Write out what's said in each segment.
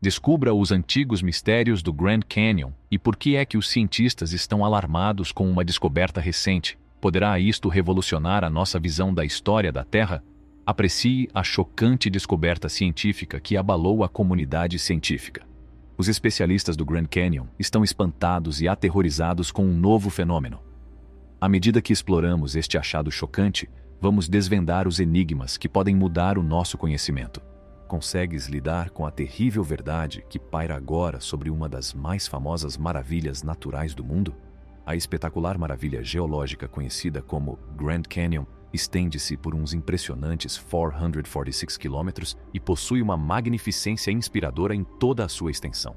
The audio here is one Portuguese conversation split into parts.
Descubra os antigos mistérios do Grand Canyon e por que é que os cientistas estão alarmados com uma descoberta recente. Poderá isto revolucionar a nossa visão da história da Terra? Aprecie a chocante descoberta científica que abalou a comunidade científica. Os especialistas do Grand Canyon estão espantados e aterrorizados com um novo fenômeno. À medida que exploramos este achado chocante, vamos desvendar os enigmas que podem mudar o nosso conhecimento. Consegues lidar com a terrível verdade que paira agora sobre uma das mais famosas maravilhas naturais do mundo? A espetacular maravilha geológica conhecida como Grand Canyon estende-se por uns impressionantes 446 quilômetros e possui uma magnificência inspiradora em toda a sua extensão.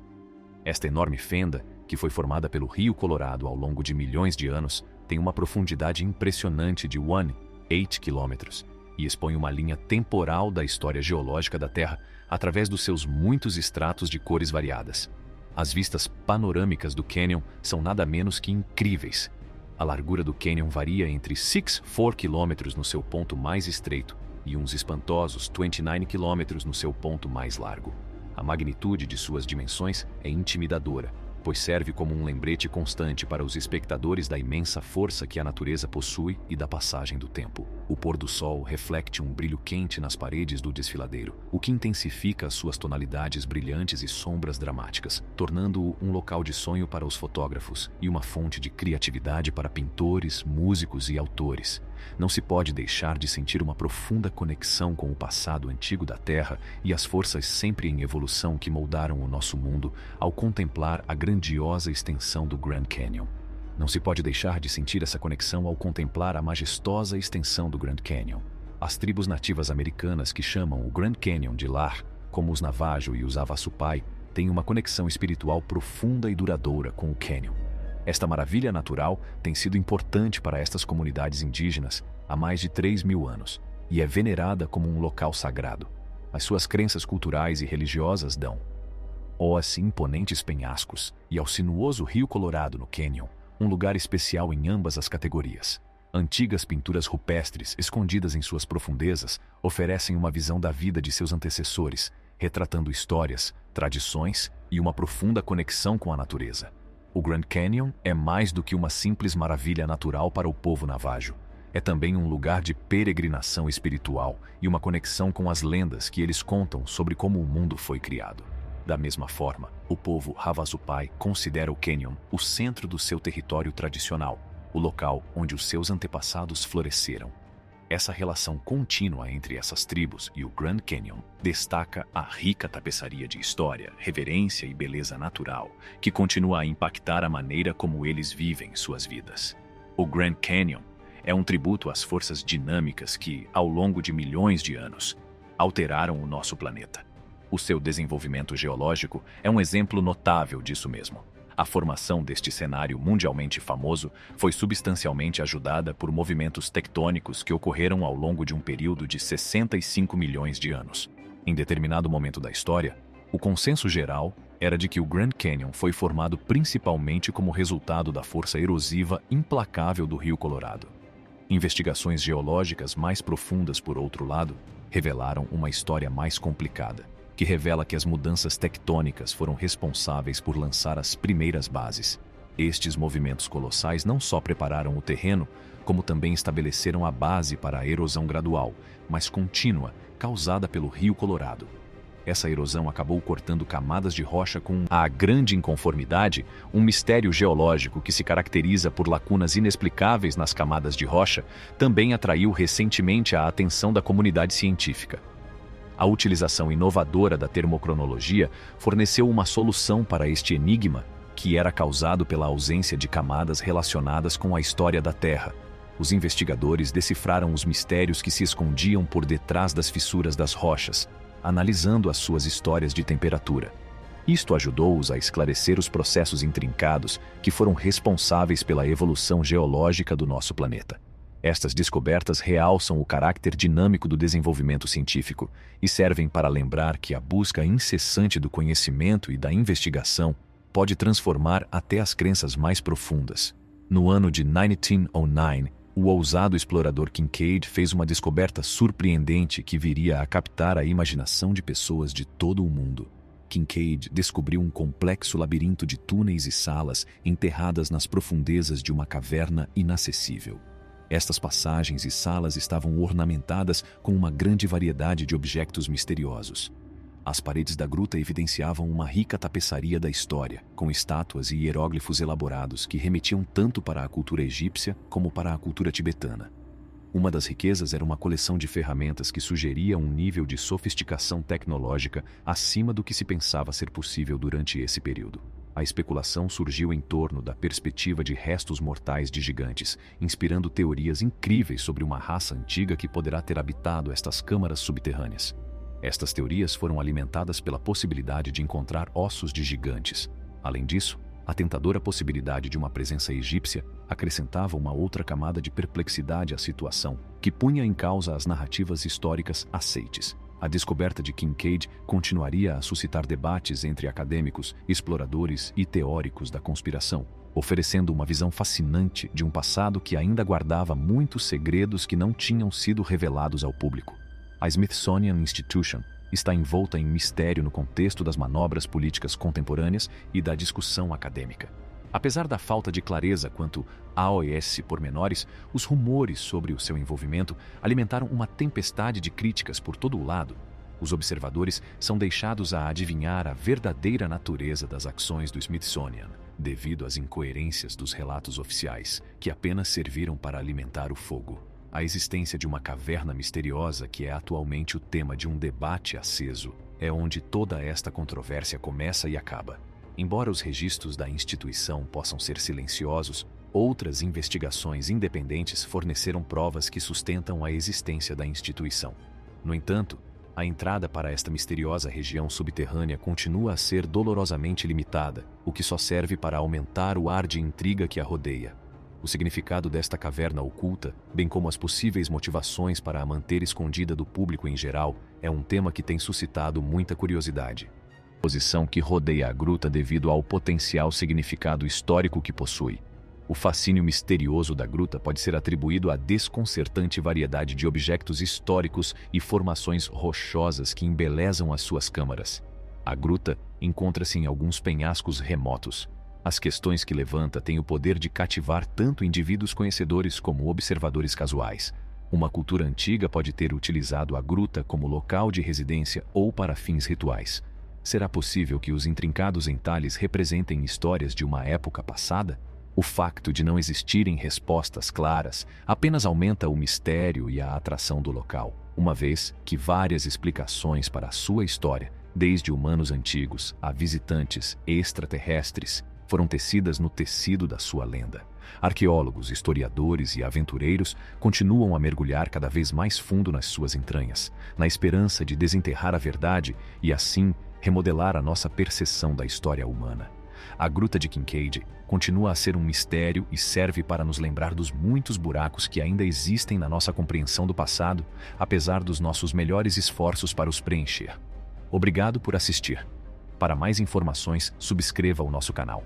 Esta enorme fenda, que foi formada pelo Rio Colorado ao longo de milhões de anos, tem uma profundidade impressionante de 18 quilômetros e expõe uma linha temporal da história geológica da Terra através dos seus muitos estratos de cores variadas. As vistas panorâmicas do cânion são nada menos que incríveis. A largura do cânion varia entre 4 quilômetros no seu ponto mais estreito e uns espantosos 29 quilômetros no seu ponto mais largo. A magnitude de suas dimensões é intimidadora, pois serve como um lembrete constante para os espectadores da imensa força que a natureza possui e da passagem do tempo. O pôr do sol reflete um brilho quente nas paredes do desfiladeiro, o que intensifica as suas tonalidades brilhantes e sombras dramáticas, tornando-o um local de sonho para os fotógrafos e uma fonte de criatividade para pintores, músicos e autores. Não se pode deixar de sentir uma profunda conexão com o passado antigo da Terra e as forças sempre em evolução que moldaram o nosso mundo ao contemplar a grandiosa extensão do Grand Canyon. Não se pode deixar de sentir essa conexão ao contemplar a majestosa extensão do Grand Canyon. As tribos nativas americanas que chamam o Grand Canyon de lar, como os Navajo e os Havasupai, têm uma conexão espiritual profunda e duradoura com o Canyon. Esta maravilha natural tem sido importante para estas comunidades indígenas há mais de 3.000 anos e é venerada como um local sagrado. As suas crenças culturais e religiosas dão aos imponentes penhascos e ao sinuoso Rio Colorado no Canyon um lugar especial em ambas as categorias. Antigas pinturas rupestres escondidas em suas profundezas oferecem uma visão da vida de seus antecessores, retratando histórias, tradições e uma profunda conexão com a natureza. O Grand Canyon é mais do que uma simples maravilha natural para o povo navajo. É também um lugar de peregrinação espiritual e uma conexão com as lendas que eles contam sobre como o mundo foi criado. Da mesma forma, o povo Havasupai considera o Canyon o centro do seu território tradicional, o local onde os seus antepassados floresceram. Essa relação contínua entre essas tribos e o Grand Canyon destaca a rica tapeçaria de história, reverência e beleza natural, que continua a impactar a maneira como eles vivem suas vidas. O Grand Canyon é um tributo às forças dinâmicas que, ao longo de milhões de anos, alteraram o nosso planeta. O seu desenvolvimento geológico é um exemplo notável disso mesmo. A formação deste cenário mundialmente famoso foi substancialmente ajudada por movimentos tectônicos que ocorreram ao longo de um período de 65 milhões de anos. Em determinado momento da história, o consenso geral era de que o Grand Canyon foi formado principalmente como resultado da força erosiva implacável do Rio Colorado. Investigações geológicas mais profundas, por outro lado, revelaram uma história mais complicada, que revela que as mudanças tectônicas foram responsáveis por lançar as primeiras bases. Estes movimentos colossais não só prepararam o terreno, como também estabeleceram a base para a erosão gradual, mas contínua, causada pelo Rio Colorado. Essa erosão acabou cortando camadas de rocha com a grande inconformidade, um mistério geológico que se caracteriza por lacunas inexplicáveis nas camadas de rocha, também atraiu recentemente a atenção da comunidade científica. A utilização inovadora da termocronologia forneceu uma solução para este enigma, que era causado pela ausência de camadas relacionadas com a história da Terra. Os investigadores decifraram os mistérios que se escondiam por detrás das fissuras das rochas, analisando as suas histórias de temperatura. Isto ajudou-os a esclarecer os processos intrincados que foram responsáveis pela evolução geológica do nosso planeta. Estas descobertas realçam o caráter dinâmico do desenvolvimento científico e servem para lembrar que a busca incessante do conhecimento e da investigação pode transformar até as crenças mais profundas. No ano de 1909, o ousado explorador Kincaid fez uma descoberta surpreendente que viria a captar a imaginação de pessoas de todo o mundo. Kincaid descobriu um complexo labirinto de túneis e salas enterradas nas profundezas de uma caverna inacessível. Estas passagens e salas estavam ornamentadas com uma grande variedade de objetos misteriosos. As paredes da gruta evidenciavam uma rica tapeçaria da história, com estátuas e hieróglifos elaborados que remetiam tanto para a cultura egípcia como para a cultura tibetana. Uma das riquezas era uma coleção de ferramentas que sugeria um nível de sofisticação tecnológica acima do que se pensava ser possível durante esse período. A especulação surgiu em torno da perspectiva de restos mortais de gigantes, inspirando teorias incríveis sobre uma raça antiga que poderá ter habitado estas câmaras subterrâneas. Estas teorias foram alimentadas pela possibilidade de encontrar ossos de gigantes. Além disso, a tentadora possibilidade de uma presença egípcia acrescentava uma outra camada de perplexidade à situação, que punha em causa as narrativas históricas aceites. A descoberta de Kincaid continuaria a suscitar debates entre acadêmicos, exploradores e teóricos da conspiração, oferecendo uma visão fascinante de um passado que ainda guardava muitos segredos que não tinham sido revelados ao público. A Smithsonian Institution está envolta em mistério no contexto das manobras políticas contemporâneas e da discussão acadêmica. Apesar da falta de clareza quanto aos pormenores, os rumores sobre o seu envolvimento alimentaram uma tempestade de críticas por todo o lado. Os observadores são deixados a adivinhar a verdadeira natureza das ações do Smithsonian, devido às incoerências dos relatos oficiais, que apenas serviram para alimentar o fogo. A existência de uma caverna misteriosa, que é atualmente o tema de um debate aceso, é onde toda esta controvérsia começa e acaba. Embora os registros da instituição possam ser silenciosos, outras investigações independentes forneceram provas que sustentam a existência da instituição. No entanto, a entrada para esta misteriosa região subterrânea continua a ser dolorosamente limitada, o que só serve para aumentar o ar de intriga que a rodeia. O significado desta caverna oculta, bem como as possíveis motivações para a manter escondida do público em geral, é um tema que tem suscitado muita curiosidade. Posição que rodeia a gruta devido ao potencial significado histórico que possui. O fascínio misterioso da gruta pode ser atribuído à desconcertante variedade de objetos históricos e formações rochosas que embelezam as suas câmaras. A gruta encontra-se em alguns penhascos remotos. As questões que levanta têm o poder de cativar tanto indivíduos conhecedores como observadores casuais. Uma cultura antiga pode ter utilizado a gruta como local de residência ou para fins rituais. Será possível que os intrincados entalhes representem histórias de uma época passada? O facto de não existirem respostas claras apenas aumenta o mistério e a atração do local, uma vez que várias explicações para a sua história, desde humanos antigos a visitantes extraterrestres, foram tecidas no tecido da sua lenda. Arqueólogos, historiadores e aventureiros continuam a mergulhar cada vez mais fundo nas suas entranhas, na esperança de desenterrar a verdade e, assim, remodelar a nossa percepção da história humana. A Gruta de Kincaid continua a ser um mistério e serve para nos lembrar dos muitos buracos que ainda existem na nossa compreensão do passado, apesar dos nossos melhores esforços para os preencher. Obrigado por assistir. Para mais informações, subscreva o nosso canal.